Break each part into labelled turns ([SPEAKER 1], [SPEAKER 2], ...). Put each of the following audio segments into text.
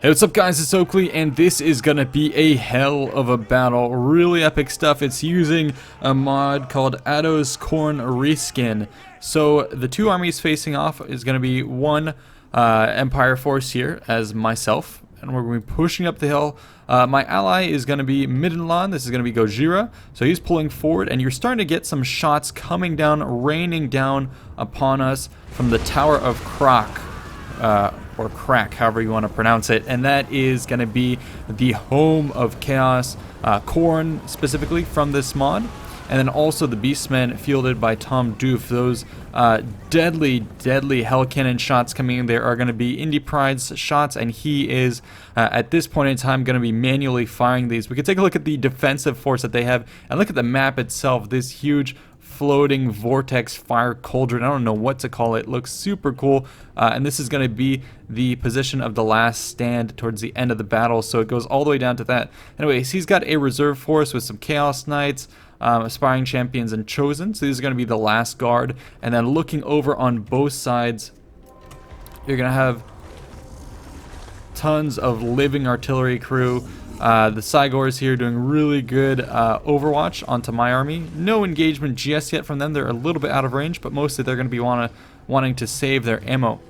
[SPEAKER 1] Hey, what's up guys, it's Oakley, and this is gonna be a hell of a battle. Really epic stuff. It's using a mod called Addo's Corn Reskin. So the two armies facing off is gonna be one Empire force here as myself, and we're gonna be pushing up the hill. My ally is gonna be Middenland. This is gonna be Gojira. So he's pulling forward, and you're starting to get some shots coming down, raining down upon us from the Tower of Krak. Or Crack, however you want to pronounce it, and that is going to be the home of Chaos, Corn specifically from this mod, and then also the Beastmen fielded by Tom Doof. Those deadly Hell Cannon shots coming in there are going to be Indie Pride's shots, and he is at this point in time going to be manually firing these. We could take a look at the defensive force that they have and look at the map itself. This huge floating vortex fire cauldron, I don't know what to call it, looks super cool, and this is going to be the position of the last stand towards the end of the battle, so it goes all the way down to that. Anyways, he's got a reserve force with some Chaos Knights, Aspiring Champions, and Chosen, so these are going to be the last guard. And then looking over on both sides, you're going to have tons of living artillery crew. The Cygors here doing really good overwatch onto my army. No engagement just yet from them. They're a little bit out of range, but mostly they're going to be wanting to save their ammo.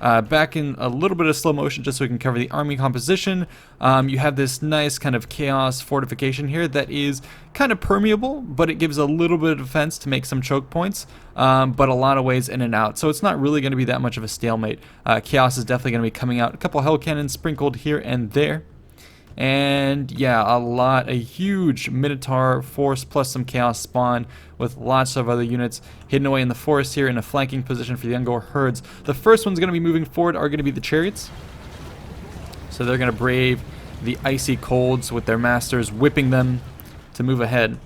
[SPEAKER 1] Back in a little bit of slow motion just so we can cover the army composition. You have this nice kind of chaos fortification here that is kind of permeable, but it gives a little bit of defense to make some choke points, but a lot of ways in and out. So it's not really going to be that much of a stalemate. Chaos is definitely going to be coming out. A couple hell cannons sprinkled here and there. And yeah, a huge Minotaur force plus some Chaos spawn with lots of other units hidden away in the forest here in a flanking position for the Ungor herds. The first one's going to be moving forward are going to be the chariots. So they're going to brave the icy colds with their masters whipping them to move ahead.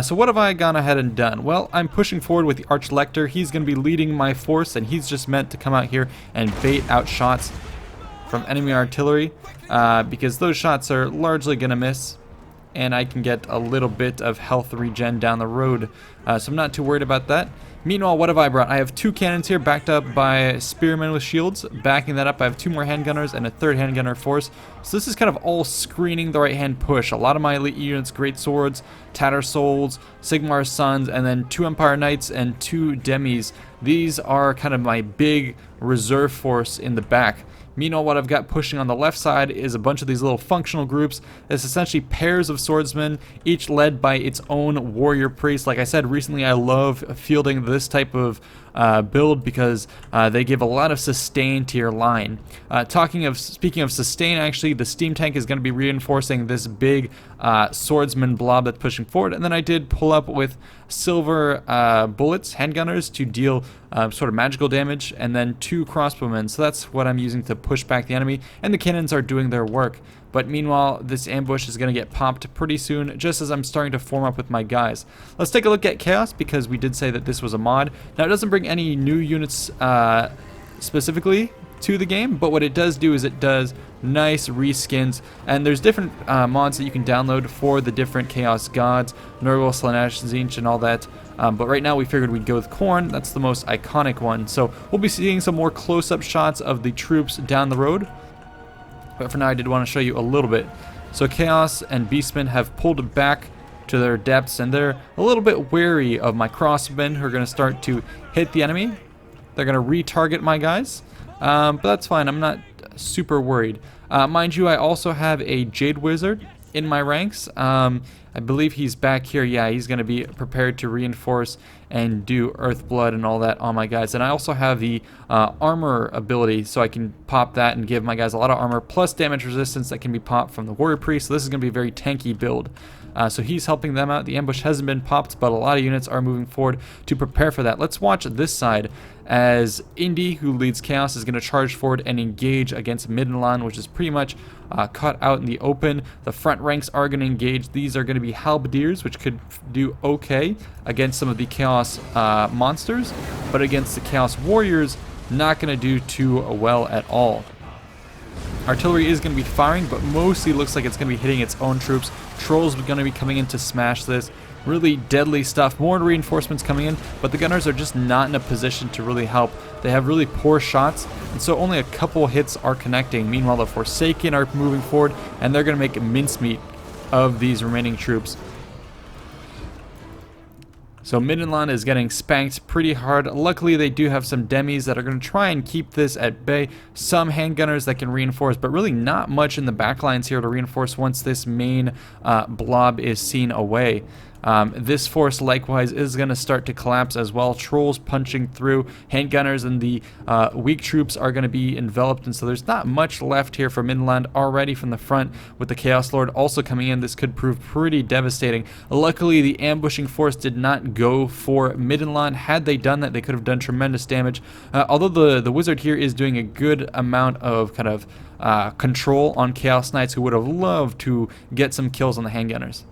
[SPEAKER 1] So what have I gone ahead and done? Well, I'm pushing forward with the Archlector. He's going to be leading my force, and he's just meant to come out here and bait out shots from enemy artillery, because those shots are largely gonna miss, and I can get a little bit of health regen down the road, so I'm not too worried about that. Meanwhile, what have I brought? I have two cannons here backed up by spearmen with shields. Backing that up, I have two more handgunners and a third handgunner force. So this is kind of all screening the right hand push. A lot of my elite units, Great Swords, Tattersouls, Sigmar's Sons, and then two Empire Knights and two Demis. These are kind of my big reserve force in the back. Meanwhile, what I've got pushing on the left side is a bunch of these little functional groups. It's essentially pairs of swordsmen, each led by its own warrior priest. Like I said, recently I love fielding this type of build because they give a lot of sustain to your line. Speaking of sustain, actually, the steam tank is going to be reinforcing this big swordsman blob that's pushing forward. And then I did pull up with silver bullets, handgunners, to deal sort of magical damage, and then two crossbowmen. So that's what I'm using to push back the enemy, and the cannons are doing their work. But meanwhile, this ambush is going to get popped pretty soon, just as I'm starting to form up with my guys. Let's take a look at Chaos, because we did say that this was a mod. Now, it doesn't bring any new units specifically to the game, but what it does do is it does nice reskins, and there's different mods that you can download for the different Chaos gods, Nurgle, Slanesh, Tzeentch, and all that. But right now we figured we'd go with Khorne. That's the most iconic one. So we'll be seeing some more close-up shots of the troops down the road. But for now, I did want to show you a little bit. So Chaos and Beastmen have pulled back to their depths, and they're a little bit wary of my crossmen, who are going to start to hit the enemy. They're going to retarget my guys, but that's fine. I'm not super worried. Mind you, I also have a Jade Wizard in my ranks. I believe he's back here. Yeah, he's going to be prepared to reinforce and do Earth Blood and all that on my guys. And I also have the armor ability, so I can pop that and give my guys a lot of armor, plus damage resistance that can be popped from the Warrior Priest. So this is going to be a very tanky build. So he's helping them out. The ambush hasn't been popped, but a lot of units are moving forward to prepare for that. Let's watch this side as Indy, who leads Chaos, is going to charge forward and engage against Middenland, which is pretty much cut out in the open. The front ranks are going to engage. These are going to be halberdiers, which could do okay against some of the Chaos monsters, but against the Chaos warriors, not going to do too well at all. Artillery is going to be firing, but mostly looks like it's going to be hitting its own troops. Trolls are going to be coming in to smash this. really deadly stuff. More reinforcements coming in, but the gunners are just not in a position to really help. They have really poor shots, and so only a couple hits are connecting. Meanwhile, the Forsaken are moving forward, and they're going to make mincemeat of these remaining troops. So Middenland is getting spanked pretty hard. Luckily, they do have some demis that are going to try and keep this at bay. Some handgunners that can reinforce, but really not much in the backlines here to reinforce once this main blob is seen away. This force likewise is going to start to collapse as well. Trolls punching through, handgunners and the weak troops are going to be enveloped, and so there's not much left here for Midland already from the front. With the Chaos Lord also coming in, this could prove pretty devastating. Luckily, the ambushing force did not go for Midland. Had they done that, they could have done tremendous damage. Although the wizard here is doing a good amount of kind of control on Chaos Knights, who would have loved to get some kills on the handgunners.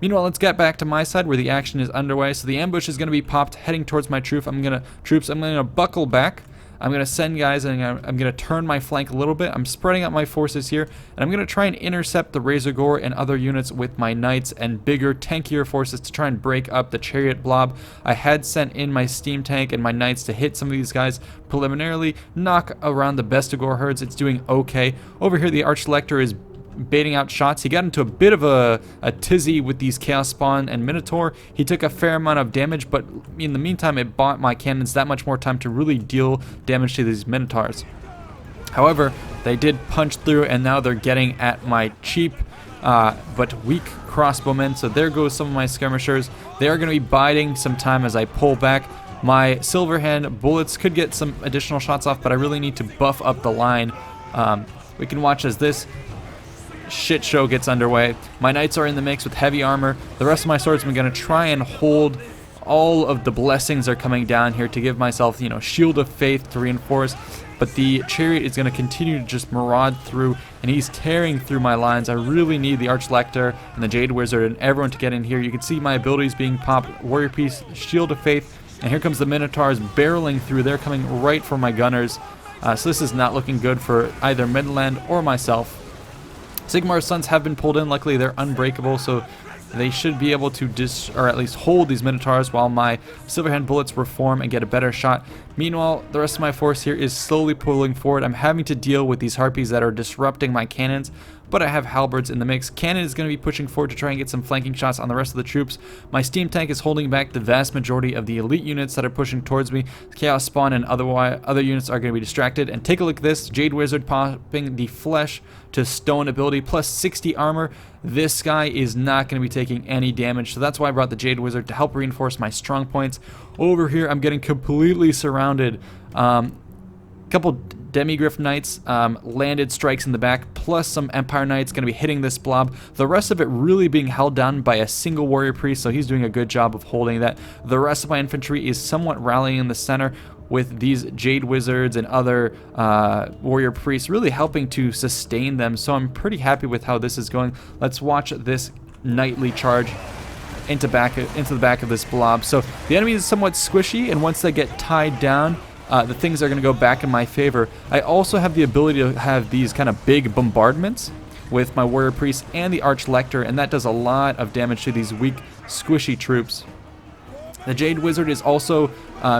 [SPEAKER 1] Meanwhile, let's get back to my side where the action is underway. So the ambush is going to be popped heading towards my troops. I'm going to buckle back. I'm going to send guys, and I'm going to turn my flank a little bit. I'm spreading out my forces here, and I'm going to try and intercept the Razor Gore and other units with my knights and bigger, tankier forces to try and break up the chariot blob. I had sent in my steam tank and my knights to hit some of these guys preliminarily, knock around the Bestigor herds. It's doing okay. Over here, the Archlector is baiting out shots. He got into a bit of a tizzy with these Chaos Spawn and Minotaur. He took a fair amount of damage, but in the meantime, it bought my cannons that much more time to really deal damage to these Minotaurs. However, they did punch through, and now they're getting at my cheap but weak crossbowmen. So there goes some of my skirmishers. They are going to be biding some time as I pull back. My Silverhand bullets could get some additional shots off, but I really need to buff up the line. We can watch as this shit show gets underway. My knights are in the mix with heavy armor. The rest of my swordsmen are going to try and hold. All of the blessings are coming down here to give myself, shield of faith to reinforce. But the chariot is going to continue to just maraud through, and he's tearing through my lines. I really need the Archlector and the Jade Wizard and everyone to get in here. You can see my abilities being popped. Warrior Piece, Shield of Faith, and here comes the Minotaurs barreling through. They're coming right for my gunners. So this is not looking good for either Midland or myself. Sigmar's Sons have been pulled in. Luckily, they're unbreakable, so they should be able to or at least hold these Minotaurs while my Silverhand bullets reform and get a better shot. Meanwhile, the rest of my force here is slowly pulling forward. I'm having to deal with these Harpies that are disrupting my cannons, but I have halberds in the mix. Cannon is going to be pushing forward to try and get some flanking shots on the rest of the troops. My steam tank is holding back the vast majority of the elite units that are pushing towards me. Chaos Spawn and other units are going to be distracted. And take a look at this. Jade Wizard popping the flesh to stone ability plus 60 armor. This guy is not going to be taking any damage, so that's why I brought the Jade Wizard to help reinforce my strong points. Over here, I'm getting completely surrounded. Couple Demigryph Knights landed strikes in the back, plus some Empire Knights going to be hitting this blob. The rest of it really being held down by a single Warrior Priest, so he's doing a good job of holding that. The rest of my infantry is somewhat rallying in the center, with these Jade Wizards and other Warrior Priests really helping to sustain them. So I'm pretty happy with how this is going. Let's watch this knightly charge into the back of this blob. So the enemy is somewhat squishy, and once they get tied down, the things are going to go back in my favor. I also have the ability to have these kind of big bombardments with my Warrior Priest and the Archlector, and that does a lot of damage to these weak, squishy troops. The Jade Wizard is also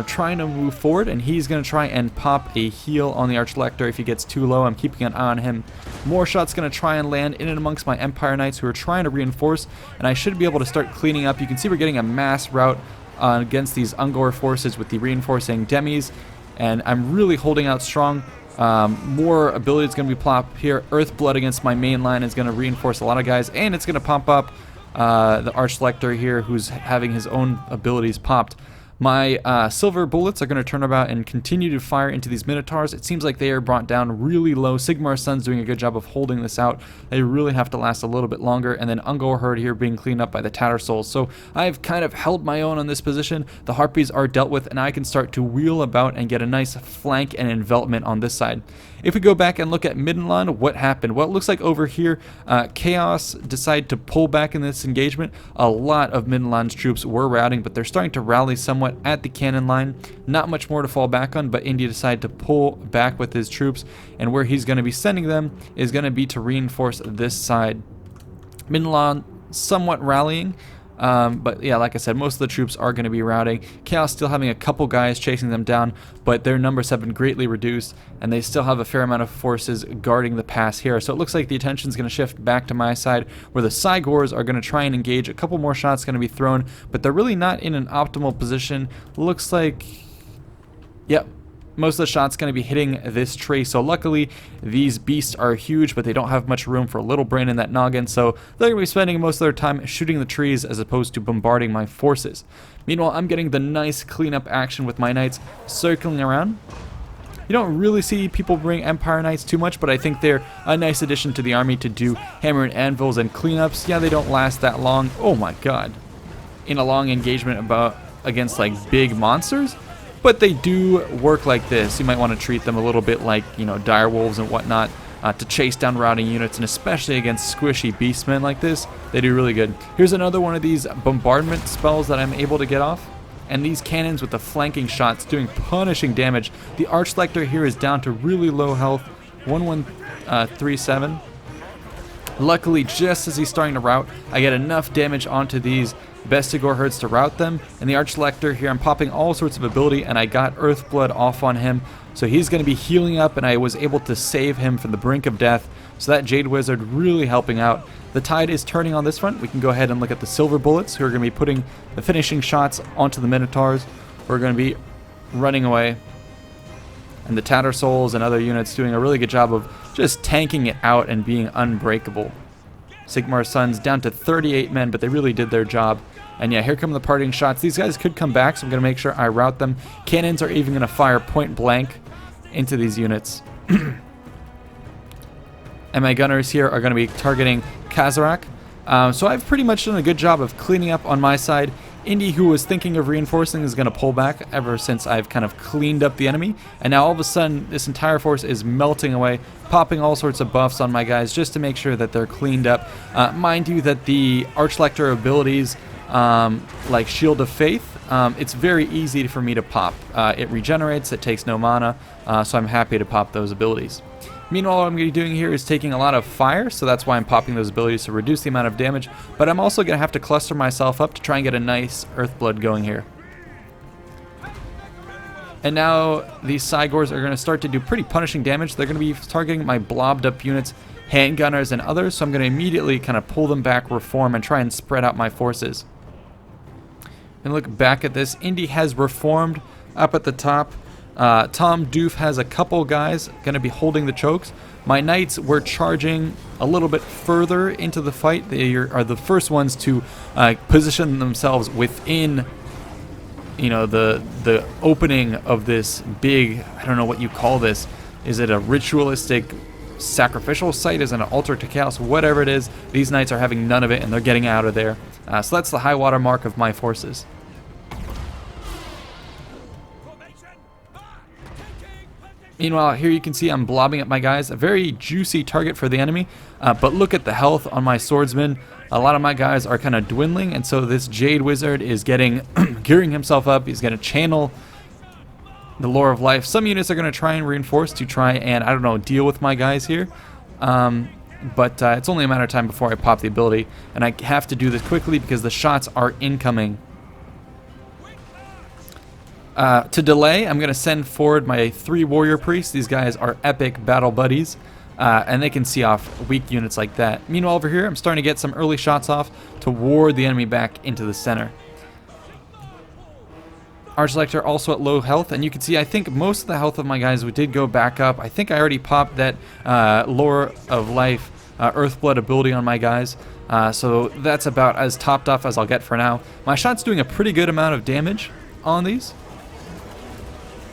[SPEAKER 1] trying to move forward, and he's going to try and pop a heal on the Archlector if he gets too low. I'm keeping an eye on him. More shots going to try and land in and amongst my Empire Knights who are trying to reinforce, and I should be able to start cleaning up. You can see we're getting a mass rout against these Ungor forces with the reinforcing demis, and I'm really holding out strong. More ability is going to be plopped here. Earthblood against my main line is going to reinforce a lot of guys, and it's going to pump up the Archlector here, who's having his own abilities popped. My silver bullets are going to turn about and continue to fire into these Minotaurs. It seems like they are brought down really low. Sigmar's Son's doing a good job of holding this out. They really have to last a little bit longer. And then Ungor Herd here being cleaned up by the Tattersouls. So I've kind of held my own on this position. The Harpies are dealt with, and I can start to wheel about and get a nice flank and envelopment on this side. If we go back and look at Middenland, what happened? Well, it looks like over here, Chaos decided to pull back in this engagement. A lot of Middenland's troops were routing, but they're starting to rally somewhat at the cannon line. Not much more to fall back on, but India decided to pull back with his troops, and where he's going to be sending them is going to be to reinforce this side. Middenland somewhat rallying. But yeah, like I said, most of the troops are going to be routing. Chaos still having a couple guys chasing them down, but their numbers have been greatly reduced, and they still have a fair amount of forces guarding the pass here. So it looks like the attention is going to shift back to my side, where the Cygors are going to try and engage. A couple more shots going to be thrown, but they're really not in an optimal position. Looks like, yep, most of the shots going to be hitting this tree. So luckily, these beasts are huge, but they don't have much room for a little brain in that noggin. So they're going to be spending most of their time shooting the trees as opposed to bombarding my forces. Meanwhile, I'm getting the nice cleanup action with my knights circling around. You don't really see people bring Empire Knights too much, but I think they're a nice addition to the army to do hammer and anvils and cleanups. Yeah, they don't last that long. Oh my god. In a long engagement against like big monsters. But they do work like this. You might want to treat them a little bit like, you know, dire wolves and whatnot to chase down routing units, and especially against squishy beastmen like this, they do really good. Here's another one of these bombardment spells that I'm able to get off. And these cannons with the flanking shots doing punishing damage. The Archlector here is down to really low health, 1137. Luckily, just as he's starting to rout, I get enough damage onto these Bestigor herds to rout them, and the Archlector here, I'm popping all sorts of ability, and I got Earthblood off on him, so he's going to be healing up, and I was able to save him from the brink of death, so that Jade Wizard really helping out. The tide is turning on this front. We can go ahead and look at the Silver Bullets, who are going to be putting the finishing shots onto the Minotaurs, who are going to be running away, and the Tattersouls and other units doing a really good job of just tanking it out and being unbreakable. Sigmar's Sons down to 38 men, but they really did their job. And yeah, here come the parting shots. These guys could come back, so I'm going to make sure I rout them. Cannons are even going to fire point blank into these units. And my gunners here are going to be targeting Kazarak. So I've pretty much done a good job of cleaning up on my side. Indy, who was thinking of reinforcing, is going to pull back ever since I've kind of cleaned up the enemy. And now all of a sudden, this entire force is melting away, popping all sorts of buffs on my guys just to make sure that they're cleaned up. Mind you that the Archlector abilities, like Shield of Faith, it's very easy for me to pop. It regenerates, it takes no mana, so I'm happy to pop those abilities. Meanwhile, what I'm going to be doing here is taking a lot of fire, so that's why I'm popping those abilities to reduce the amount of damage, but I'm also going to have to cluster myself up to try and get a nice Earthblood going here. And now these Cygors are going to start to do pretty punishing damage. They're going to be targeting my blobbed up units, handgunners, and others, so I'm going to immediately kind of pull them back, reform, and try and spread out my forces. And look back at this. Indy has reformed up at the top. Tom Doof has a couple guys going to be holding the chokes. My knights were charging a little bit further into the fight. They are the first ones to position themselves within, you know, the opening of this big, I don't know what you call this. Is it a ritualistic sacrificial site? Is it an altar to chaos? Whatever it is, these knights are having none of it, and they're getting out of there. So that's the high water mark of my forces. Meanwhile, here you can see I'm blobbing at my guys. A very juicy target for the enemy. But look at the health on my swordsmen. A lot of my guys are kind of dwindling, and so this Jade Wizard is getting gearing himself up. He's going to channel the Lore of Life. Some units are going to try and reinforce to try and, I don't know, deal with my guys here. But it's only a matter of time before I pop the ability, and I have to do this quickly because the shots are incoming. To delay, I'm going to send forward my 3 warrior priests. These guys are epic battle buddies, and they can see off weak units like that. Meanwhile, over here, I'm starting to get some early shots off to ward the enemy back into the center. Archlector also at low health, and you can see I think most of the health of my guys did go back up. I think I already popped that Lore of Life Earthblood ability on my guys, so that's about as topped off as I'll get for now. My shot's doing a pretty good amount of damage on these.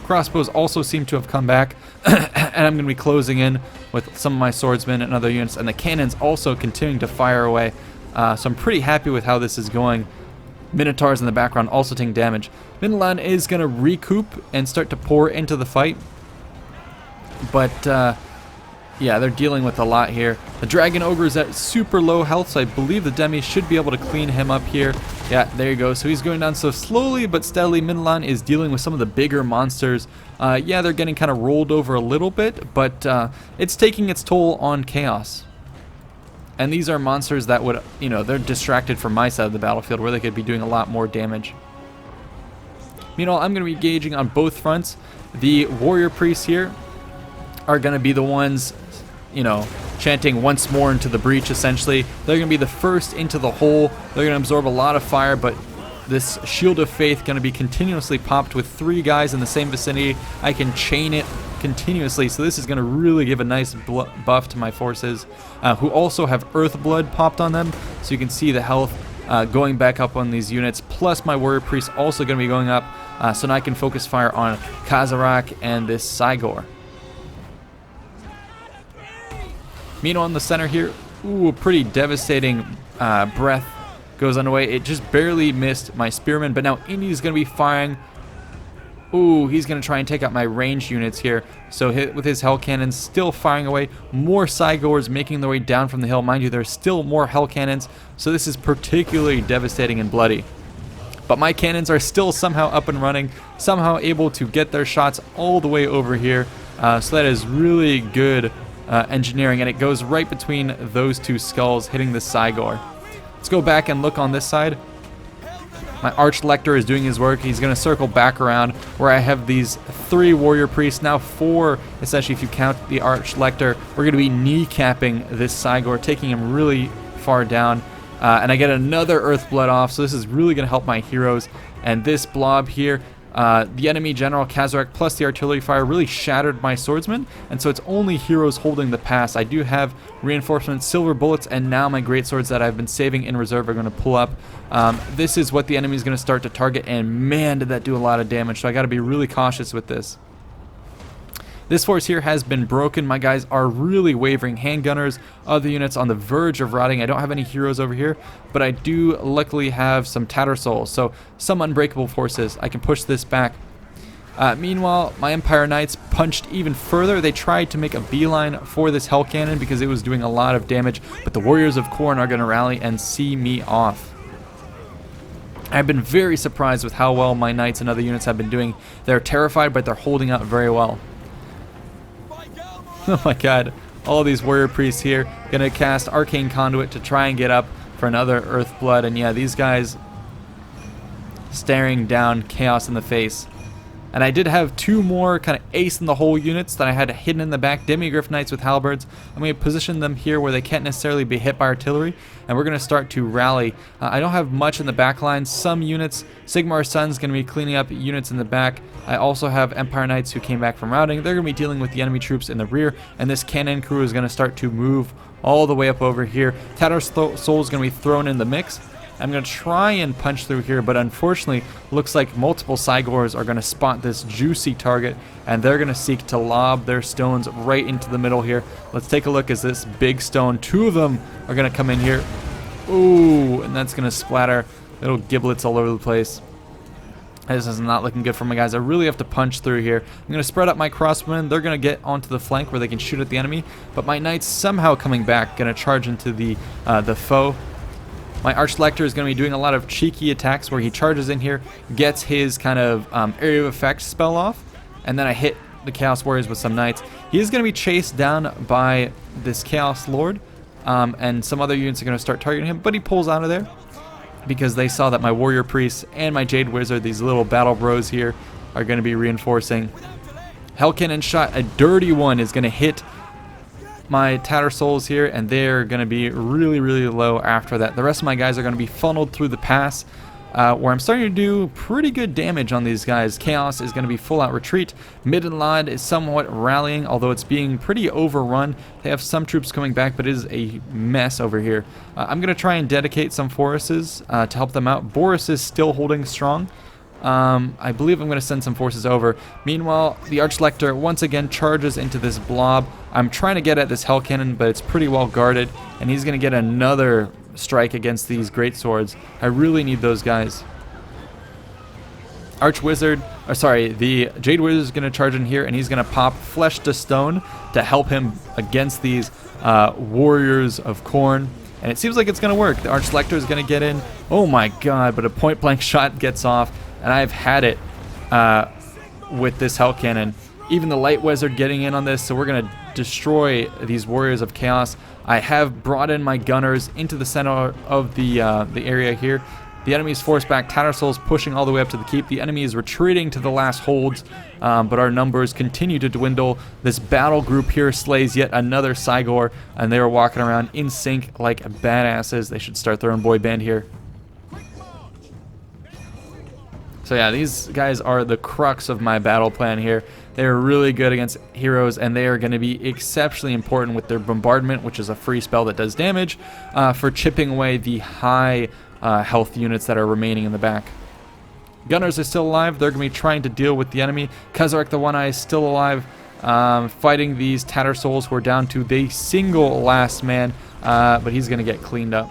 [SPEAKER 1] Crossbows also seem to have come back, and I'm going to be closing in with some of my swordsmen and other units, and the cannons also continuing to fire away, so I'm pretty happy with how this is going. Minotaurs in the background also taking damage. Midland is going to recoup and start to pour into the fight, but yeah, they're dealing with a lot here. The Dragon Ogre is at super low health, so I believe the Demi should be able to clean him up here. Yeah, there you go. So he's going down so slowly but steadily. Midland is dealing with some of the bigger monsters. Yeah, they're getting kind of rolled over a little bit, but it's taking its toll on Chaos. And these are monsters that would, you know, they're distracted from my side of the battlefield where they could be doing a lot more damage. Meanwhile, I'm going to be engaging on both fronts. The warrior priests here are going to be the ones, you know, chanting once more into the breach, essentially. They're going to be the first into the hole. They're going to absorb a lot of fire, but this shield of faith going to be continuously popped with 3 guys in the same vicinity. I can chain it continuously, so this is going to really give a nice buff to my forces, who also have earth blood popped on them, so you can see the health going back up on these units, plus my warrior priest also going to be going up, so now I can focus fire on Kazarak and this Cygor. Meanwhile, in the center here, ooh, a pretty devastating breath goes underway. It just barely missed my spearman, but now Indy's going to be firing. Ooh, he's going to try and take out my ranged units here. So with his hell cannons still firing away. More Cygors making their way down from the hill. Mind you, there's still more hell cannons, so this is particularly devastating and bloody. But my cannons are still somehow up and running, somehow able to get their shots all the way over here. So that is really good engineering, and it goes right between those 2 skulls, hitting the Cygor. Let's go back and look on this side. My Archlector is doing his work. He's going to circle back around where I have these 3 warrior priests, now 4, essentially, if you count the Archlector. We're going to be kneecapping this Cygor, taking him really far down. And I get another Earthblood off, so this is really going to help my heroes. And this blob here, the enemy General Kazarak plus the artillery fire really shattered my swordsmen, and so it's only heroes holding the pass. I do have reinforcements, silver bullets, and now my great swords that I've been saving in reserve are going to pull up. This is what the enemy is going to start to target, and man, did that do a lot of damage, so I got to be really cautious with this. This force here has been broken. My guys are really wavering. Handgunners, other units on the verge of rotting. I don't have any heroes over here, but I do luckily have some Tattersouls, so some unbreakable forces. I can push this back. Meanwhile, my Empire Knights punched even further. They tried to make a beeline for this Hell Cannon because it was doing a lot of damage, but the Warriors of Khorne are going to rally and see me off. I've been very surprised with how well my Knights and other units have been doing. They're terrified, but they're holding out very well. Oh my god, all these warrior priests here gonna cast Arcane Conduit to try and get up for another Earthblood, and yeah, these guys staring down chaos in the face. And I did have 2 more kind of ace in the hole units that I had hidden in the back, Demigryph Knights with halberds. I'm going to position them here where they can't necessarily be hit by artillery, and we're going to start to rally. I don't have much in the back line. Some units, Sigmar's Son's going to be cleaning up units in the back. I also have Empire Knights who came back from routing. They're going to be dealing with the enemy troops in the rear, and this cannon crew is going to start to move all the way up over here. Tattersoul is going to be thrown in the mix. I'm going to try and punch through here, but unfortunately, looks like multiple Cygors are going to spot this juicy target, and they're going to seek to lob their stones right into the middle here. Let's take a look as this big stone, 2 of them are going to come in here. Ooh, and that's going to splatter little giblets all over the place. This is not looking good for my guys. I really have to punch through here. I'm going to spread out my crossbowmen. They're going to get onto the flank where they can shoot at the enemy, but my knights somehow coming back, going to charge into the foe. My Archlector is going to be doing a lot of cheeky attacks where he charges in here, gets his kind of area of effect spell off, and then I hit the Chaos Warriors with some Knights. He is going to be chased down by this Chaos Lord, and some other units are going to start targeting him, but he pulls out of there because they saw that my Warrior Priests and my Jade Wizard, these little battle bros here, are going to be reinforcing. Hell Cannon shot, a dirty one, is going to hit my Tattersouls here, and they're going to be really, really low after that. The rest of my guys are going to be funneled through the pass, where I'm starting to do pretty good damage on these guys. Chaos is going to be full out retreat. Middenlad is somewhat rallying, although it's being pretty overrun. They have some troops coming back, but it is a mess over here. I'm going to try and dedicate some forces to help them out. Boris is still holding strong. I believe I'm going to send some forces over. Meanwhile, the Archlector once again charges into this blob. I'm trying to get at this Hell Cannon, but it's pretty well guarded, and he's going to get another strike against these great swords. I really need those guys. The Jade Wizard is going to charge in here, and he's going to pop Flesh to Stone to help him against these Warriors of Khorne. And it seems like it's going to work. The Archlector is going to get in. Oh my god, but a point-blank shot gets off. And I've had it with this Hell Cannon. Even the light wizard getting in on this, so we're going to destroy these warriors of chaos. I have brought in my gunners into the center of the area here. The enemy is forced back. Tattersalls pushing all the way up to the keep. The enemy is retreating to the last holds, but our numbers continue to dwindle. This battle group here slays yet another Cygor, and they are walking around in sync like badasses. They should start their own boy band here. So yeah, these guys are the crux of my battle plan here. They're really good against heroes, and they are going to be exceptionally important with their bombardment, which is a free spell that does damage, for chipping away the high health units that are remaining in the back. Gunners are still alive. They're going to be trying to deal with the enemy. Kazarek the One Eye is still alive, fighting these Tattersouls who are down to the single last man, but he's going to get cleaned up.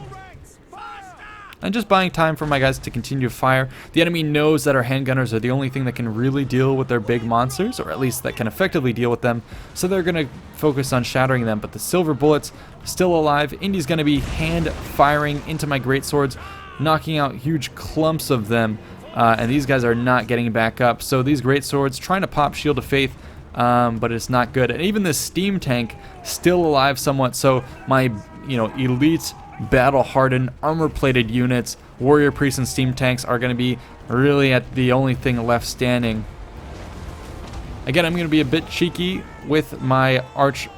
[SPEAKER 1] And just buying time for my guys to continue to fire. The enemy knows that our handgunners are the only thing that can really deal with their big monsters, or at least that can effectively deal with them, so they're going to focus on shattering them. But the silver bullets still alive. Indy's going to be hand firing into my greatswords, knocking out huge clumps of them, and these guys are not getting back up. So these greatswords trying to pop Shield of Faith, but it's not good. And even this steam tank still alive somewhat. So my elite battle-hardened, armor-plated units, warrior priests and steam tanks are going to be really at the only thing left standing. Again, I'm going to be a bit cheeky with my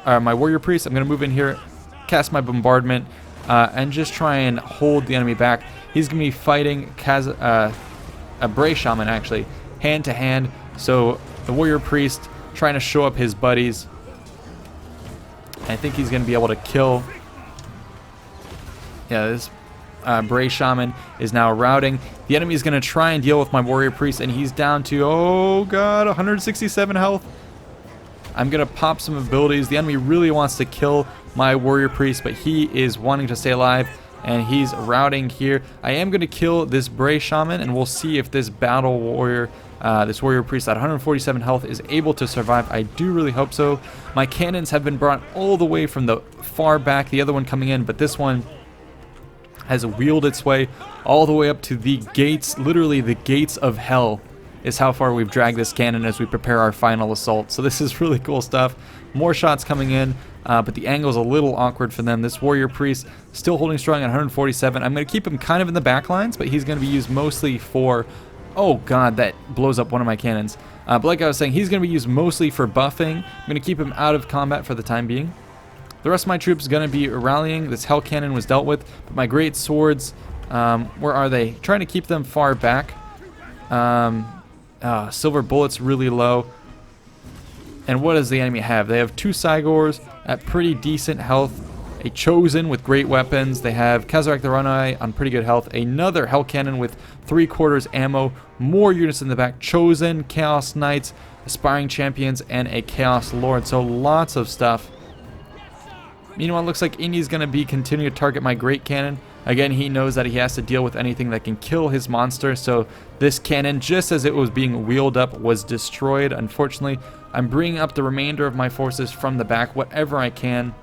[SPEAKER 1] my warrior priest. I'm going to move in here, cast my bombardment, and just try and hold the enemy back. He's going to be fighting a Bray Shaman, actually, hand to hand. So the warrior priest trying to show up his buddies. I think he's going to be able to kill. Yeah, this Bray Shaman is now routing. The enemy is going to try and deal with my warrior priest, and he's down to, oh god, 167 health. I'm going to pop some abilities. The enemy really wants to kill my warrior priest, but he is wanting to stay alive, and he's routing here. I am going to kill this Bray Shaman, and we'll see if this battle warrior, this warrior priest at 147 health is able to survive. I do really hope so. My cannons have been brought all the way from the far back, the other one coming in, but this one has wheeled its way all the way up to the gates, literally the gates of hell is how far we've dragged this cannon as we prepare our final assault. So this is really cool stuff. More shots coming in, but the angle's a little awkward for them. This warrior priest still holding strong at 147. I'm going to keep him kind of in the back lines, but he's going to be used mostly for, oh god, that blows up one of my cannons. But like I was saying, he's going to be used mostly for buffing. I'm going to keep him out of combat for the time being. The rest of my troops are going to be rallying. This Hell Cannon was dealt with, but my great swords, where are they? Trying to keep them far back. Silver bullets really low. And what does the enemy have? They have two Cygors at pretty decent health. A Chosen with great weapons. They have Kazarek the Runeye on pretty good health. Another Hell Cannon with 3/4 ammo. More units in the back. Chosen, Chaos Knights, Aspiring Champions, and a Chaos Lord. So lots of stuff. Meanwhile, it looks like Indy's going to be continuing to target my Great Cannon. Again, he knows that he has to deal with anything that can kill his monster, so this cannon, just as it was being wheeled up, was destroyed. Unfortunately, I'm bringing up the remainder of my forces from the back, whatever I can.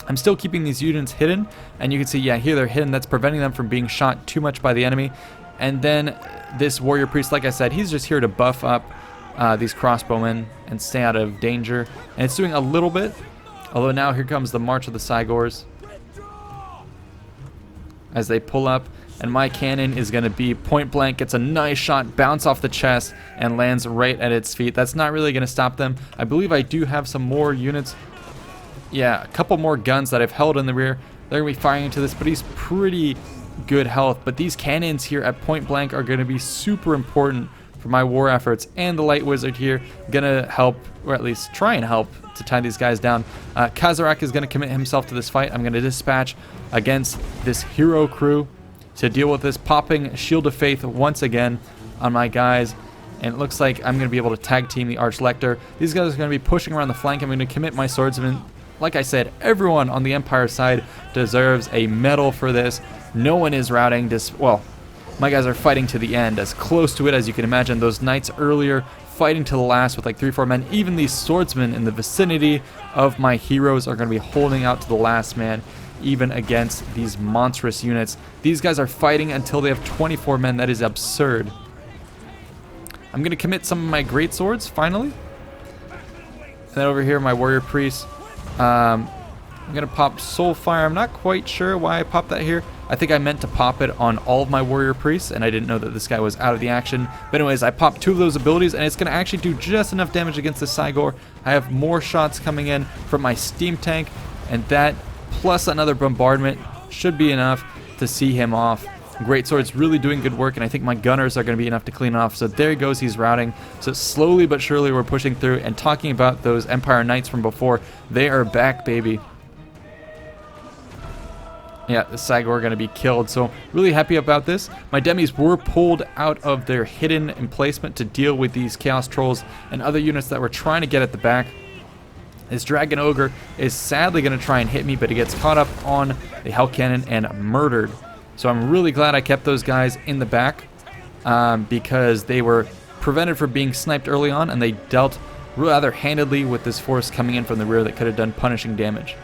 [SPEAKER 1] I'm still keeping these units hidden, and you can see, yeah, here they're hidden. That's preventing them from being shot too much by the enemy. And then this warrior priest, like I said, he's just here to buff up these crossbowmen and stay out of danger. And it's doing a little bit. Although now here comes the March of the Cygors as they pull up, and my cannon is going to be point blank, gets a nice shot, bounce off the chest, and lands right at its feet. That's not really going to stop them. I believe I do have some more units. Yeah, a couple more guns that I've held in the rear. They're going to be firing into this, but he's pretty good health. But these cannons here at point blank are going to be super important for my war efforts, and the light wizard here gonna help, or at least try and help, to tie these guys down. Kazarek is gonna commit himself to this fight. I'm gonna dispatch against this hero crew to deal with this, popping Shield of Faith once again on my guys, and it looks like I'm gonna be able to tag team the Archlector. These guys are gonna be pushing around the flank. I'm gonna commit my swordsmen. Like I said, everyone on the Empire side deserves a medal for this. No one is routing this, well, my guys are fighting to the end, as close to it as you can imagine. Those knights earlier fighting to the last with like 3-4 men. Even these swordsmen in the vicinity of my heroes are going to be holding out to the last man, even against these monstrous units. These guys are fighting until they have 24 men. That is absurd. I'm going to commit some of my great swords finally. then over here, my warrior priest. I'm going to pop soul fire. I'm not quite sure why I popped that here. I think I meant to pop it on all of my warrior priests, and I didn't know that this guy was out of the action. But anyways, I popped 2 of those abilities, and it's going to actually do just enough damage against the Cygor. I have more shots coming in from my steam tank, and that plus another bombardment should be enough to see him off. Greatsword's really doing good work, and I think my gunners are going to be enough to clean it off. So there he goes, he's routing. So slowly but surely we're pushing through, and talking about those Empire Knights from before, they are back, baby. Yeah, the Cygor are going to be killed, so really happy about this. My demis were pulled out of their hidden emplacement to deal with these Chaos Trolls and other units that were trying to get at the back. This Dragon Ogre is sadly going to try and hit me, but he gets caught up on the Hell Cannon and murdered. So I'm really glad I kept those guys in the back because they were prevented from being sniped early on, and they dealt rather handedly with this force coming in from the rear that could have done punishing damage.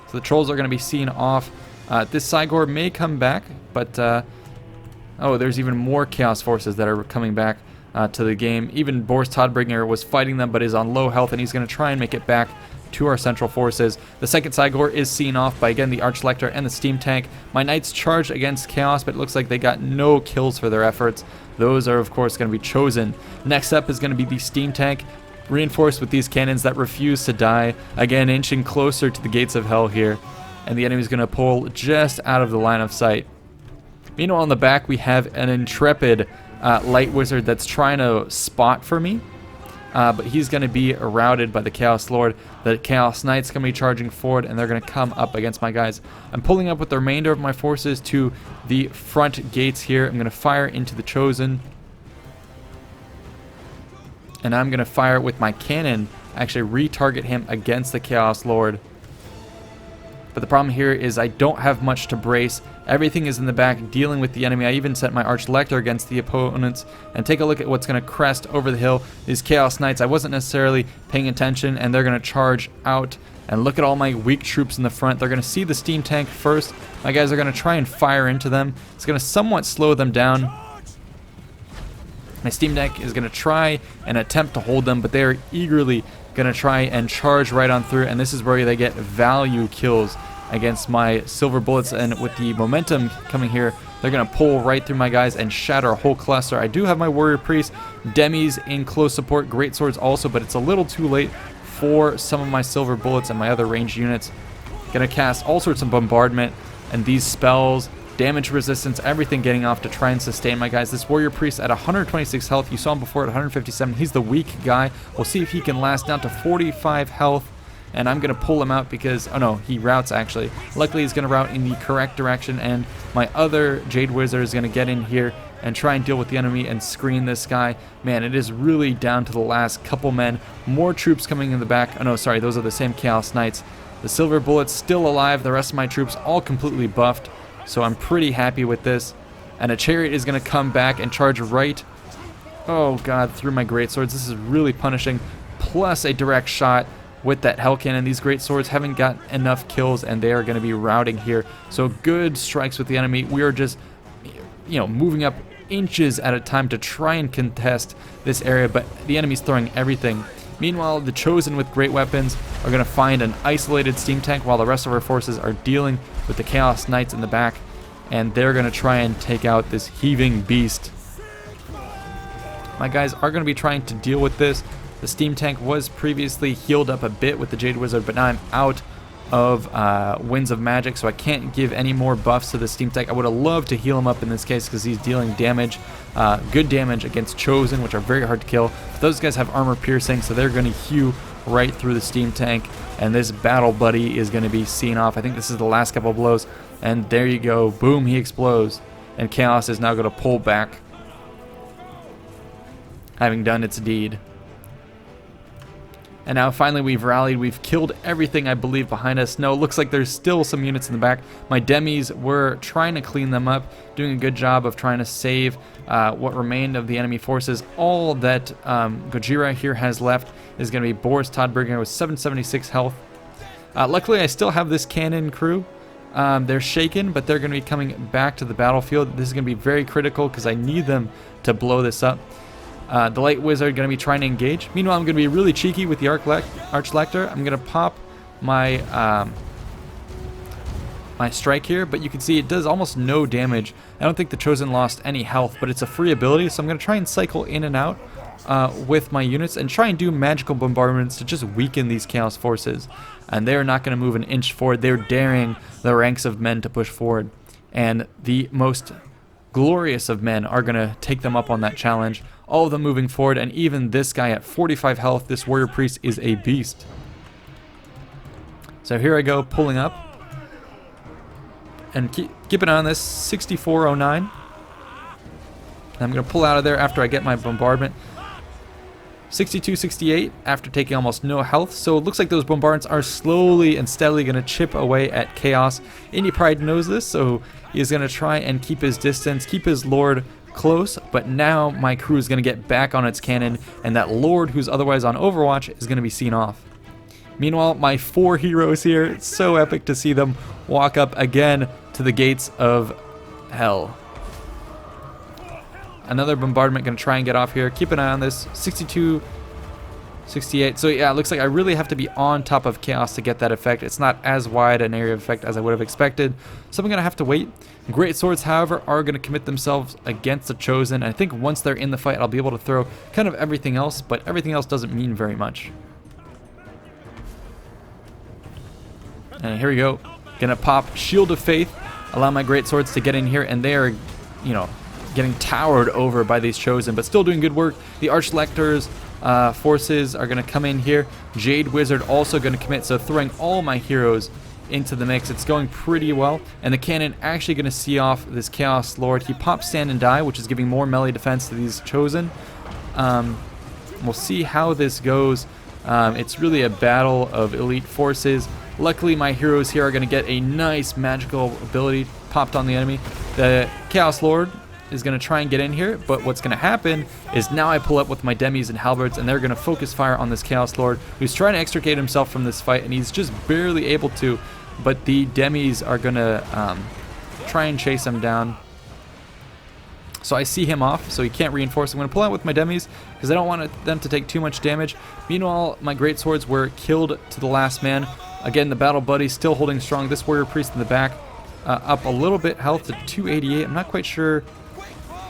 [SPEAKER 1] So the trolls are going to be seen off. This Cygor may come back, but oh, there's even more Chaos Forces that are coming back to the game. Even Boris Todbringer was fighting them, but is on low health, and he's going to try and make it back to our central forces. The second Cygor is seen off by, again, the Archlector and the Steam Tank. My Knights charged against Chaos, but it looks like they got no kills for their efforts. Those are, of course, going to be chosen. Next up is going to be the Steam Tank, reinforced with these cannons that refuse to die. Again, inching closer to the gates of hell here. And the enemy's going to pull just out of the line of sight. Meanwhile, on the back, we have an intrepid light wizard that's trying to spot for me. But he's going to be routed by the Chaos Lord. The Chaos Knight's going to be charging forward, and they're going to come up against my guys. I'm pulling up with the remainder of my forces to the front gates here. I'm going to fire into the Chosen. And I'm going to fire with my cannon, actually retarget him against the Chaos Lord. But the problem here is I don't have much to brace. Everything is in the back dealing with the enemy. I even sent my Archlector against the opponents. And take a look at what's going to crest over the hill. These Chaos Knights, I wasn't necessarily paying attention, and they're going to charge out. And look at all my weak troops in the front. They're going to see the Steam Tank first. My guys are going to try and fire into them. It's going to somewhat slow them down. My Steam Tank is going to try and attempt to hold them, but they are eagerly going to try and charge right on through, and this is where they get value kills against my silver bullets. And with the momentum coming here, they're going to pull right through my guys and shatter a whole cluster. I do have my warrior priest, demis in close support, great swords also, but it's a little too late for some of my silver bullets and my other ranged units. Going to cast all sorts of bombardment and these spells, damage resistance, everything getting off to try and sustain my guys. This warrior priest at 126 health. You saw him before at 157. He's the weak guy. We'll see if he can last down to 45 health. And I'm going to pull him out because, oh no, he routes actually. Luckily he's going to route in the correct direction, and my other Jade Wizard is going to get in here and try and deal with the enemy and screen this guy. Man, it is really down to the last couple men. More troops coming in the back. Oh no, sorry, those are the same Chaos Knights. The silver bullets still alive. The rest of my troops all completely buffed. So I'm pretty happy with this. And a chariot is going to come back and charge right, oh god, through my great swords. This is really punishing. Plus a direct shot with that Hell Cannon. These great swords haven't got enough kills, and they are going to be routing here. So good strikes with the enemy. We are just, you know, moving up inches at a time to try and contest this area, but the enemy's throwing everything. Meanwhile, the Chosen with great weapons are going to find an isolated Steam Tank while the rest of our forces are dealing with the Chaos Knights in the back, and they're going to try and take out this heaving beast. My guys are going to be trying to deal with this. The Steam Tank was previously healed up a bit with the Jade Wizard, but now I'm out of Winds of Magic, so I can't give any more buffs to the Steam Tank. I would have loved to heal him up in this case because he's dealing damage, good damage against Chosen, which are very hard to kill. But those guys have armor piercing, so they're going to hew right through the Steam Tank, and this battle buddy is going to be seen off. I think this is the last couple of blows, and there you go. Boom, he explodes, and Chaos is now going to pull back, having done its deed. And now finally we've rallied. We've killed everything, I believe, behind us. No, it looks like there's still some units in the back. My demis were trying to clean them up, doing a good job of trying to save what remained of the enemy forces. All that Gojira here has left is going to be Boris Todbringer with 776 health. Luckily, I still have this cannon crew. They're shaken, but they're going to be coming back to the battlefield. This is going to be very critical because I need them to blow this up. The Light Wizard going to be trying to engage. Meanwhile, I'm going to be really cheeky with the Archlector. I'm going to pop my my strike here, but you can see it does almost no damage. I don't think the Chosen lost any health, but it's a free ability, so I'm going to try and cycle in and out with my units and try and do magical bombardments to just weaken these Chaos forces. And they're not going to move an inch forward. They're daring the ranks of men to push forward. And the most glorious of men are going to take them up on that challenge. All of them moving forward, and even this guy at 45 health, this Warrior Priest, is a beast. So here I go, pulling up. And keep an eye on this, 6409. I'm going to pull out of there after I get my bombardment. 6268 after taking almost no health. So it looks like those bombardments are slowly and steadily going to chip away at Chaos. Indie Pride knows this, so he's going to try and keep his distance, keep his Lord close. But now my crew is going to get back on its cannon, and that Lord who's otherwise on Overwatch is going to be seen off. Meanwhile, my 4 heroes here, it's so epic to see them walk up again to the gates of hell. Another bombardment going to try and get off here. Keep an eye on this. 62, 68. So yeah, it looks like I really have to be on top of Chaos to get that effect. It's not as wide an area of effect as I would have expected, so I'm going to have to wait. Great Swords, however, are going to commit themselves against the Chosen. I think once they're in the fight, I'll be able to throw kind of everything else, but everything else doesn't mean very much. And here we go. Gonna pop Shield of Faith, allow my Great Swords to get in here, and they are, you know, getting towered over by these Chosen, but still doing good work. The Archlector's forces are gonna come in here. Jade Wizard also gonna commit, so throwing all my heroes into the mix. It's going pretty well, and the cannon actually gonna see off this Chaos Lord. He pops Stand and Die, which is giving more melee defense to these Chosen. We'll see how this goes. It's really a battle of elite forces. Luckily, my heroes here are going to get a nice magical ability popped on the enemy. The Chaos Lord is going to try and get in here, but what's going to happen is now I pull up with my demis and halberds, and they're going to focus fire on this Chaos Lord, who's trying to extricate himself from this fight, and he's just barely able to, but the demis are going to try and chase him down. So I see him off, so he can't reinforce. I'm going to pull out with my demis because I don't want them to take too much damage. Meanwhile, my Great Swords were killed to the last man. Again, the Battle Buddy still holding strong. This Warrior Priest in the back up a little bit health to 288. I'm not quite sure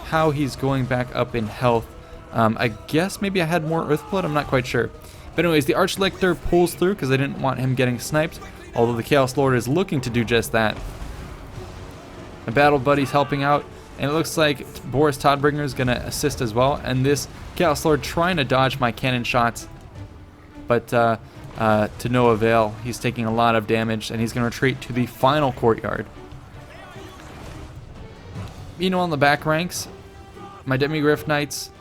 [SPEAKER 1] how he's going back up in health. I guess maybe I had more Earthblood. I'm not quite sure. But anyways, the Archlector pulls through because I didn't want him getting sniped, although the Chaos Lord is looking to do just that. My Battle Buddy's helping out. And it looks like Boris Todbringer is going to assist as well. And this Chaos Lord trying to dodge my cannon shots, but to no avail. He's taking a lot of damage, and he's going to retreat to the final courtyard. Meanwhile, in the back ranks, my Demigryph Knights,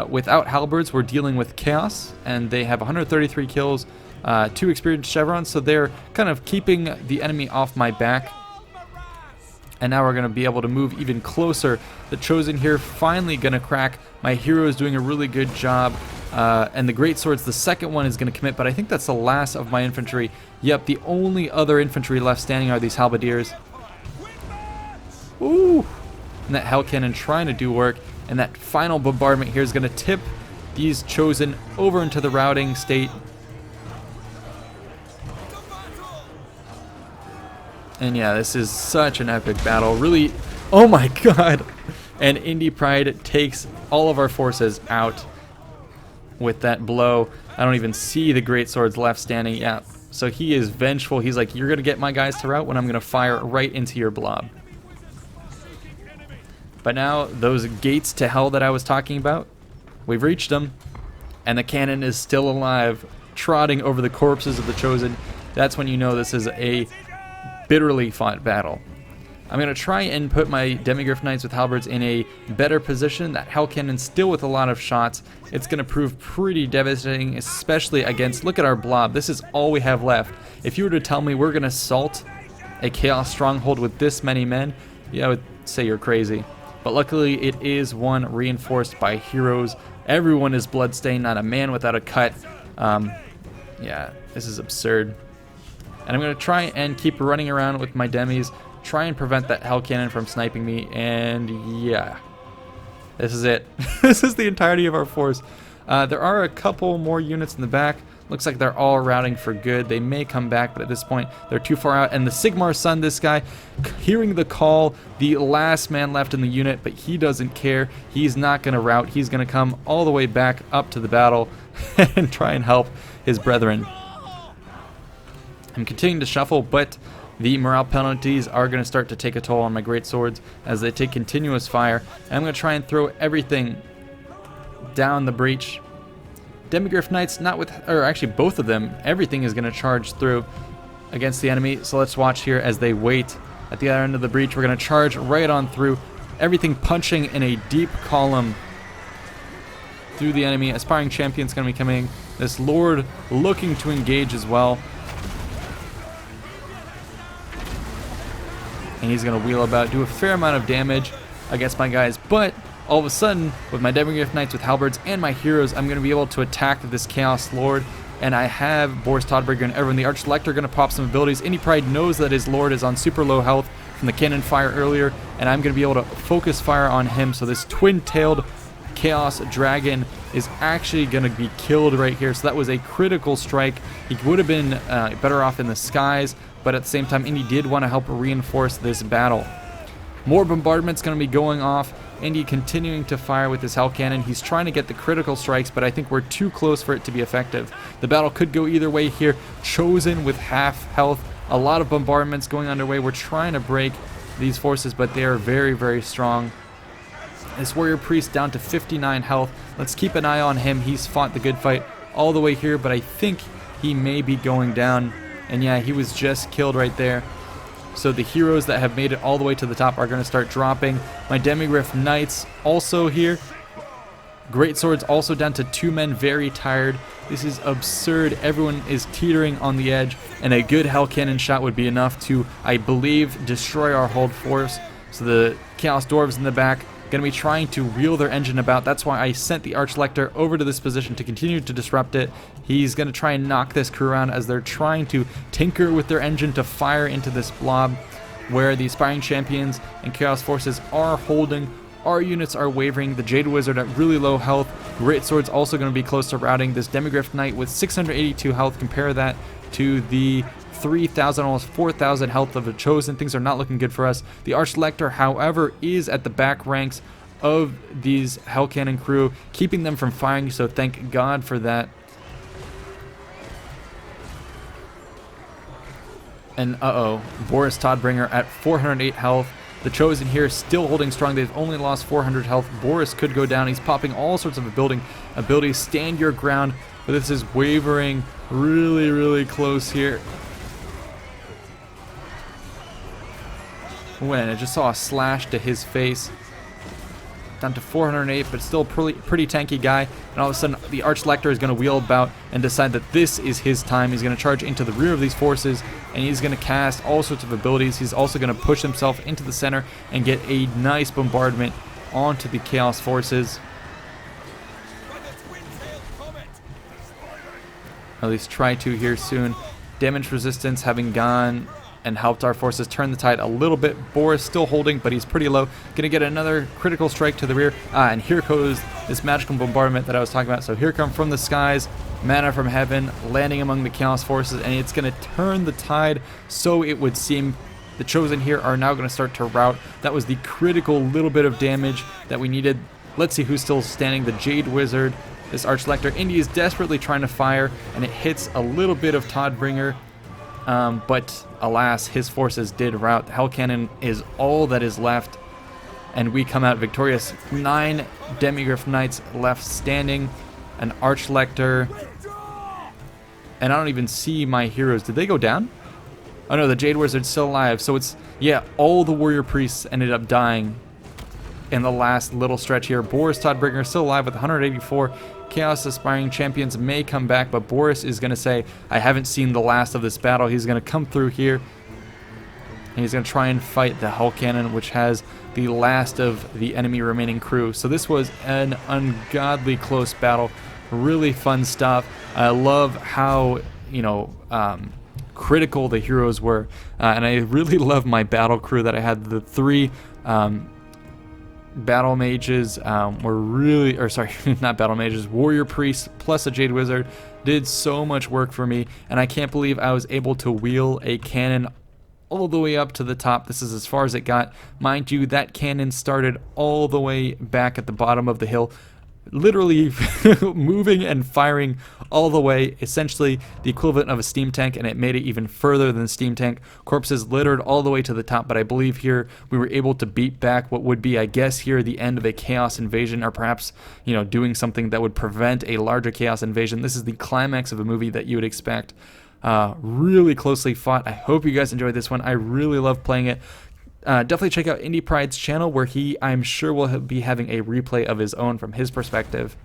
[SPEAKER 1] without halberds, were dealing with Chaos, and they have 133 kills, 2 experienced chevrons, so they're kind of keeping the enemy off my back. And now we're going to be able to move even closer. The Chosen here finally going to crack. My hero is doing a really good job. And the Great Swords, the second one, is going to commit. But I think that's the last of my infantry. Yep, the only other infantry left standing are these halberdiers. Ooh! And that Hell Cannon trying to do work. And that final bombardment here is going to tip these Chosen over into the routing state. And yeah, this is such an epic battle. Really, oh my god. And Indie Pride takes all of our forces out with that blow. I don't even see the Great Swords left standing. Yeah, so he is vengeful. He's like, you're going to get my guys to rout when I'm going to fire right into your blob. But now, those gates to hell that I was talking about, we've reached them. And the cannon is still alive, trotting over the corpses of the Chosen. That's when you know this is a bitterly fought battle. I'm going to try and put my Demigryph Knights with halberds in a better position. That Hell Cannon still with a lot of shots. It's going to prove pretty devastating, especially against, look at our blob. This is all we have left. If you were to tell me we're going to assault a Chaos Stronghold with this many men, yeah, I would say you're crazy. But luckily it is one reinforced by heroes. Everyone is bloodstained, not a man without a cut. Yeah, this is absurd. And I'm going to try and keep running around with my demis, try and prevent that Hell Cannon from sniping me, and yeah. This is it. This is the entirety of our force. There are a couple more units in the back. Looks like they're all routing for good. They may come back, but at this point, they're too far out. And the Sigmar's son, this guy, hearing the call, the last man left in the unit, but he doesn't care. He's not going to rout. He's going to come all the way back up to the battle and try and help his brethren. I'm continuing to shuffle, but the morale penalties are going to start to take a toll on my great swords as they take continuous fire. And I'm going to try and throw everything down the breach. Demigryph Knights, not with, or actually both of them, everything is going to charge through against the enemy. So let's watch here as they wait at the other end of the breach. We're going to charge right on through, everything punching in a deep column through the enemy. Aspiring Champion's going to be coming. This Lord looking to engage as well. And he's going to wheel about, do a fair amount of damage against my guys, but all of a sudden, with my Demigryph Knights with halberds and my heroes, I'm going to be able to attack this Chaos Lord. And I have Boris Todbringer and everyone. The Archlector going to pop some abilities. Indy Pride knows that his Lord is on super low health from the cannon fire earlier, and I'm going to be able to focus fire on him. So this twin-tailed Chaos Dragon is actually going to be killed right here. So that was a critical strike. He would have been better off in the skies, but at the same time, Indy did want to help reinforce this battle. More bombardment's going to be going off. Indy continuing to fire with his Hell Cannon. He's trying to get the critical strikes, but I think we're too close for it to be effective. The battle could go either way here. Chosen with half health. A lot of bombardments going underway. We're trying to break these forces, but they are very, very strong. This Warrior Priest down to 59 health. Let's keep an eye on him. He's fought the good fight all the way here, but I think he may be going down. And yeah, he was just killed right there. So the heroes that have made it all the way to the top are going to start dropping. My Demigryph Knights also here. Great Swords also down to 2 men, very tired. This is absurd. Everyone is teetering on the edge, and a good Hell Cannon shot would be enough to, I believe, destroy our hold force. So the Chaos Dwarves in the back going to be trying to wheel their engine about. That's why I sent the Archlector over to this position to continue to disrupt it. He's going to try and knock this crew around as they're trying to tinker with their engine to fire into this blob where the Aspiring Champions and Chaos Forces are holding. Our units are wavering. The Jade Wizard at really low health. Great Sword's also going to be close to routing. This Demigryph Knight with 682 health. Compare that to the 3,000, almost 4,000 health of a Chosen. Things are not looking good for us. The Archlector, however, is at the back ranks of these Hell Cannon crew, keeping them from firing, so thank God for that. And Boris Todbringer at 408 health. The Chosen here still holding strong. They've only lost 400 health. Boris could go down. He's popping all sorts of abilities. Stand your ground. But this is wavering really, really close here. When I just saw a slash to his face. Down to 408, but still a pretty tanky guy. And all of a sudden, the Archlector is going to wheel about and decide that this is his time. He's going to charge into the rear of these forces, and he's going to cast all sorts of abilities. He's also going to push himself into the center and get a nice bombardment onto the Chaos Forces. At least try to here soon. Damage resistance having gone and helped our forces turn the tide a little bit. Boris still holding, but he's pretty low. Gonna get another critical strike to the rear. And here goes this magical bombardment that I was talking about. So here come from the skies, mana from heaven, landing among the Chaos Forces, and it's gonna turn the tide, so it would seem. The Chosen here are now gonna start to rout. That was the critical little bit of damage that we needed. Let's see who's still standing. The Jade Wizard, this Archlector. Indy is desperately trying to fire, and it hits a little bit of Todbringer. But alas, his forces did rout. The Hell Cannon is all that is left, and we come out victorious. 9 Demigryph Knights left standing, an Archlector, and I don't even see my heroes. Did they go down? Oh no, the Jade Wizard's still alive. So it's, yeah, all the Warrior Priests ended up dying in the last little stretch here. Boris Todbringer still alive with 184. Chaos Aspiring Champions may come back, but Boris is going to say, I haven't seen the last of this battle. He's going to come through here, and he's going to try and fight the Hell Cannon, which has the last of the enemy remaining crew. So this was an ungodly close battle. Really fun stuff. I love how, critical the heroes were, and I really love my battle crew that I had. The 3 battle mages were really, or sorry, not battle mages, warrior priests plus a Jade Wizard did so much work for me, and I can't believe I was able to wheel a cannon all the way up to the top. This is as far as it got. Mind you, that cannon started all the way back at the bottom of the hill, literally moving and firing all the way, essentially the equivalent of a steam tank, and it made it even further than the steam tank. Corpses littered all the way to the top, but I believe here we were able to beat back what would be, I guess here, the end of a chaos invasion, or perhaps, you know, doing something that would prevent a larger chaos invasion. This is the climax of a movie that you would expect. Really closely fought. I hope you guys enjoyed this one. I really love playing it. Definitely check out Indie Pride's channel, where I'm sure will be having a replay of his own from his perspective.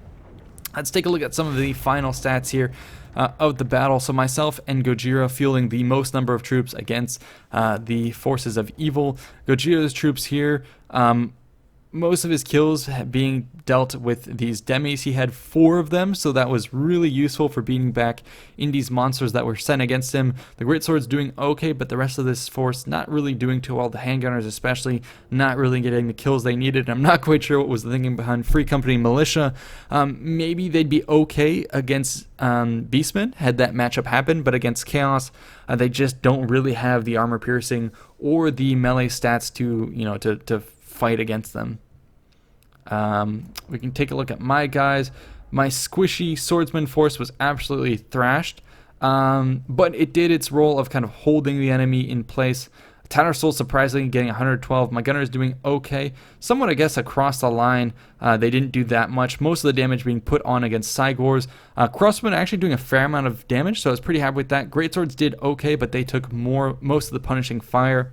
[SPEAKER 1] Let's take a look at some of the final stats here of the battle. So myself and Gojira fielding the most number of troops against the forces of evil. Gojira's troops here, most of his kills being dealt with these demis. He had 4 of them, so that was really useful for beating back Indy's monsters that were sent against him. The Great Sword's doing okay, but the rest of this force not really doing too well. The handgunners especially not really getting the kills they needed. I'm not quite sure what was the thinking behind Free Company Militia. Maybe they'd be okay against Beastmen had that matchup happen, but against Chaos, they just don't really have the armor piercing or the melee stats to, you know, to fight against them. We can take a look at my guys. My squishy swordsman force was absolutely thrashed, but it did its role of kind of holding the enemy in place. Tattersoul surprisingly getting 112. My gunner is doing okay. Somewhat, I guess, across the line, they didn't do that much. Most of the damage being put on against Cygors. Crossbowmen actually doing a fair amount of damage, so I was pretty happy with that. Greatswords did okay, but they took most of the punishing fire.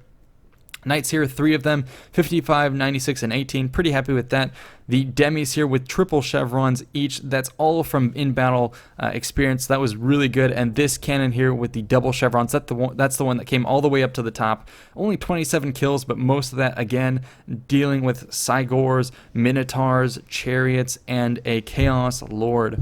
[SPEAKER 1] Knights here, 3 of them, 55, 96, and 18. Pretty happy with that. The demis here with triple chevrons each. That's all from in-battle experience. That was really good. And this cannon here with the double chevrons, that's the one that came all the way up to the top. Only 27 kills, but most of that, again, dealing with Cygors, Minotaurs, Chariots, and a Chaos Lord.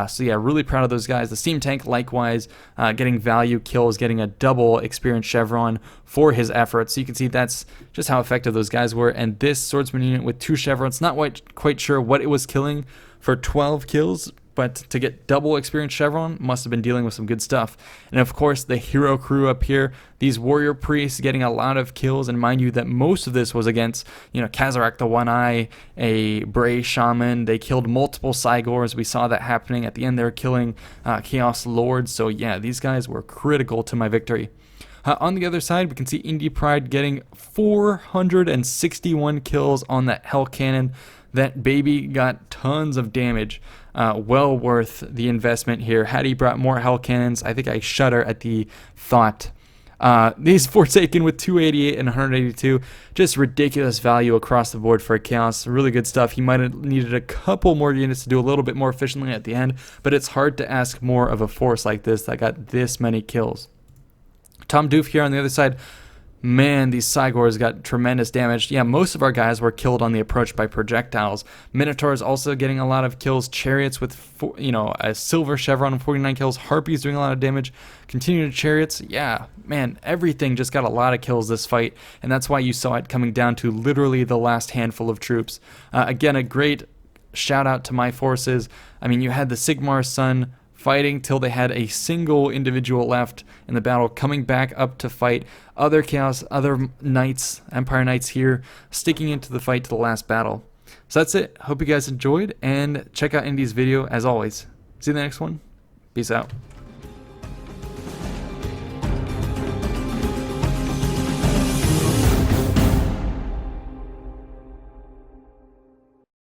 [SPEAKER 1] So yeah, really proud of those guys. The steam tank, likewise, getting value kills, getting a double experience chevron for his efforts. So you can see that's just how effective those guys were. And this swordsman unit with 2 chevrons, not quite sure what it was killing for 12 kills, but to get double experience chevron must have been dealing with some good stuff. And of course, the hero crew up here, these warrior priests getting a lot of kills. And mind you that most of this was against, you know, Kazarak the One Eye, a Bray Shaman. They killed multiple Cygors. We saw that happening at the end. They were killing Chaos Lords. So yeah, these guys were critical to my victory. On the other side, we can see Indie Pride getting 461 kills on that Hell Cannon. That baby got tons of damage. Well worth the investment here. Had he brought more Hell Cannons, I think I shudder at the thought. These Forsaken with 288 and 182, just ridiculous value across the board for a Chaos. Really good stuff. He might have needed a couple more units to do a little bit more efficiently at the end, but it's hard to ask more of a force like this that got this many kills. Tom Doof here on the other side. Man, these Cygors got tremendous damage. Yeah, most of our guys were killed on the approach by projectiles. Minotaurs also getting a lot of kills. Chariots with, a silver chevron and 49 kills. Harpies doing a lot of damage. Continued Chariots. Yeah, man, everything just got a lot of kills this fight. And that's why you saw it coming down to literally the last handful of troops. Again, a great shout out to my forces. I mean, you had the Sigmar's son fighting till they had a single individual left in the battle, coming back up to fight. Other knights, Empire Knights here, sticking into the fight to the last battle. So that's it. Hope you guys enjoyed, and check out Indy's video as always. See you in the next one. Peace out.